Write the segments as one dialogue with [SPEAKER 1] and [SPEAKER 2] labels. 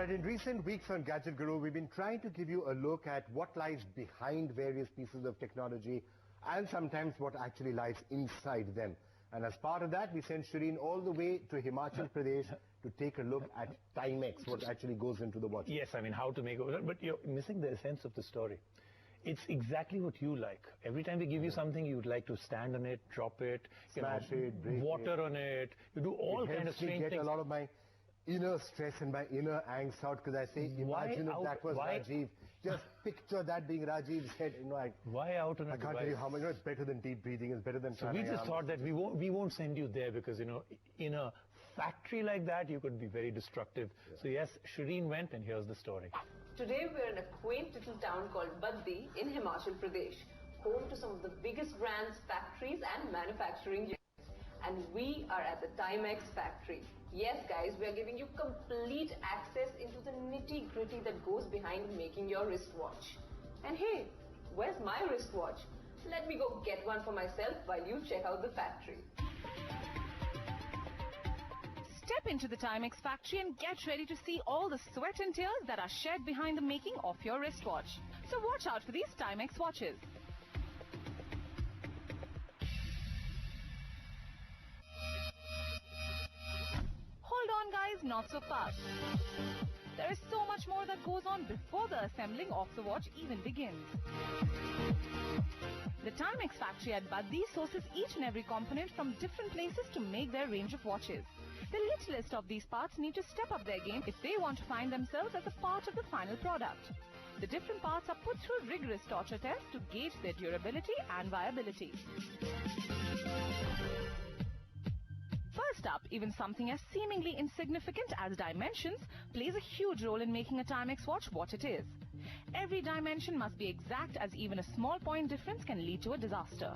[SPEAKER 1] Alright, in recent weeks on Gadget Guru, we've been trying to give you a look at what lies behind various pieces of technology and sometimes what actually lies inside them. And as part of that, we sent Shireen all the way to Himachal Pradesh to take a look at Timex, what actually goes into the watch.
[SPEAKER 2] Yes, I mean, how to make it, but you're missing the essence of the story. It's exactly what you like. Every time we give you something, you would like to stand on it, drop it,
[SPEAKER 1] smash it, break
[SPEAKER 2] water
[SPEAKER 1] it.
[SPEAKER 2] On it. You do all kind of strange
[SPEAKER 1] get
[SPEAKER 2] things.
[SPEAKER 1] A lot of my inner stress and my inner angst out, because I say, imagine if that was Rajiv. Just picture that being Rajiv's head. You know,
[SPEAKER 2] why out on a
[SPEAKER 1] I can't tell you how much. You know, it's better than deep breathing. It's better than.
[SPEAKER 2] So we just thought that we won't send you there because, you know, in a factory like that you could be very destructive. Yeah. So yes, Shireen went, and here's the story.
[SPEAKER 3] Today we're in a quaint little town called Baddi in Himachal Pradesh, home to some of the biggest brands, factories and manufacturing units. And we are at the Timex factory. Yes guys, we are giving you complete access into the nitty-gritty that goes behind making your wristwatch. And hey, where's my wristwatch? Let me go get one for myself while you check out the factory.
[SPEAKER 4] Step into the Timex factory and get ready to see all the sweat and tears that are shed behind the making of your wristwatch. So watch out for these Timex watches. Hold on guys, not so fast. There is so much more that goes on before the assembling of the watch even begins. The Timex factory at Baddi sources each and every component from different places to make their range of watches. The littlest of these parts need to step up their game if they want to find themselves as a part of the final product. The different parts are put through rigorous torture tests to gauge their durability and viability. First up, even something as seemingly insignificant as dimensions plays a huge role in making a Timex watch what it is. Every dimension must be exact, as even a small point difference can lead to a disaster.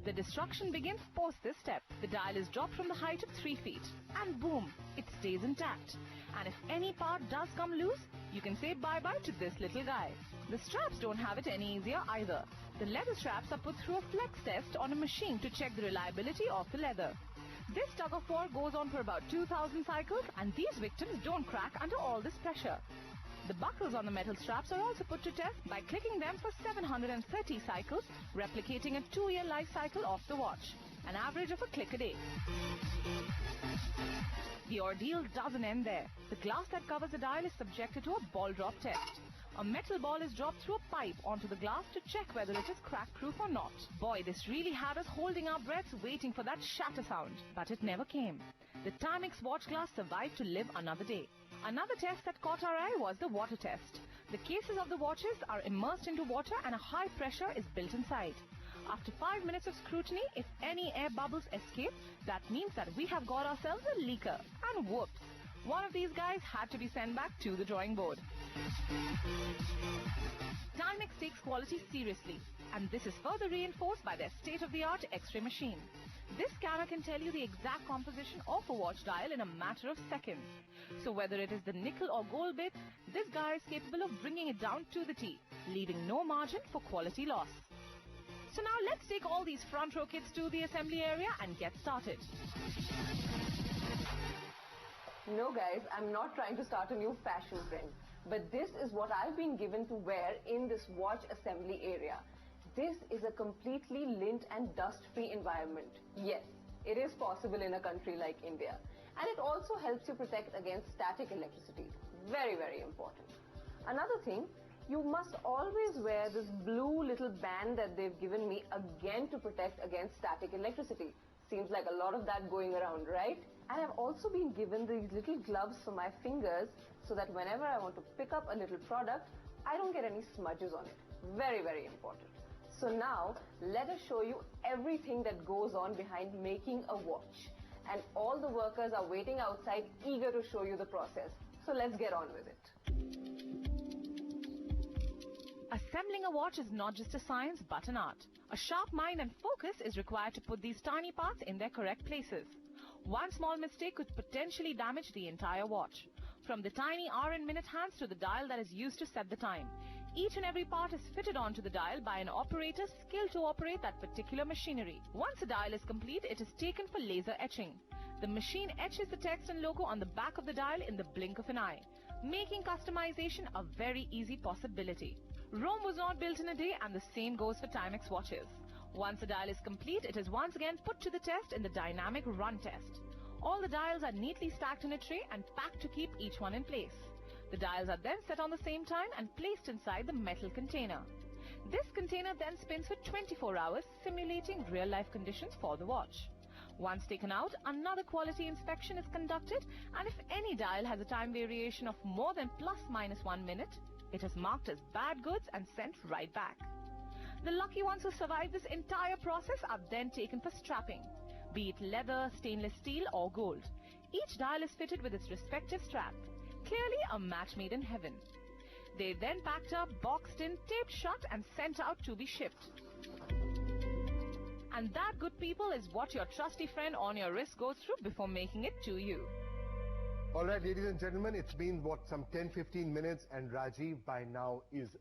[SPEAKER 4] The destruction begins post this step. The dial is dropped from the height of 3 feet and boom, it stays intact. And if any part does come loose, you can say bye-bye to this little guy. The straps don't have it any easier either. The leather straps are put through a flex test on a machine to check the reliability of the leather. This tug of war goes on for about 2,000 cycles, and these victims don't crack under all this pressure. The buckles on the metal straps are also put to test by clicking them for 730 cycles, replicating a 2-year life cycle of the watch, an average of a click a day. The ordeal doesn't end there. The glass that covers the dial is subjected to a ball drop test. A metal ball is dropped through a pipe onto the glass to check whether it is crack-proof or not. Boy, this really had us holding our breaths waiting for that shatter sound. But it never came. The Timex watch glass survived to live another day. Another test that caught our eye was the water test. The cases of the watches are immersed into water and a high pressure is built inside. After 5 minutes of scrutiny, if any air bubbles escape, that means that we have got ourselves a leaker. And whoops, one of these guys had to be sent back to the drawing board. Timex takes quality seriously, and this is further reinforced by their state-of-the-art X-ray machine. This scanner can tell you the exact composition of a watch dial in a matter of seconds. So whether it is the nickel or gold bit, this guy is capable of bringing it down to the T, leaving no margin for quality loss. So now let's take all these front row kids to the assembly area and get started.
[SPEAKER 3] No guys, I'm not trying to start a new fashion trend. But this is what I've been given to wear in this watch assembly area. This is a completely lint and dust-free environment. Yes, it is possible in a country like India. And it also helps you protect against static electricity. Very, very important. Another thing, you must always wear this blue little band that they've given me again to protect against static electricity. Seems like a lot of that going around, right? And I've also been given these little gloves for my fingers so that whenever I want to pick up a little product, I don't get any smudges on it. Very, very important. So now, let us show you everything that goes on behind making a watch. And all the workers are waiting outside, eager to show you the process. So let's get on with it.
[SPEAKER 4] Assembling a watch is not just a science but an art. A sharp mind and focus is required to put these tiny parts in their correct places. One small mistake could potentially damage the entire watch. From the tiny hour and minute hands to the dial that is used to set the time. Each and every part is fitted onto the dial by an operator skilled to operate that particular machinery. Once a dial is complete, it is taken for laser etching. The machine etches the text and logo on the back of the dial in the blink of an eye. making customization a very easy possibility. Rome was not built in a day, and the same goes for Timex watches. Once a dial is complete, it is once again put to the test in the dynamic run test. All the dials are neatly stacked in a tray and packed to keep each one in place. The dials are then set on the same time and placed inside the metal container. This container then spins for 24 hours, simulating real-life conditions for the watch. Once taken out, another quality inspection is conducted, and if any dial has a time variation of more than ±1 minute, it is marked as bad goods and sent right back. The lucky ones who survive this entire process are then taken for strapping, be it leather, stainless steel or gold. Each dial is fitted with its respective strap. Clearly a match made in heaven. They then packed up, boxed in, taped shut and sent out to be shipped. And that, good people, is what your trusty friend on your wrist goes through before making it to you.
[SPEAKER 1] All right, ladies and gentlemen, it's been, some 10-15 minutes, and Rajiv by now is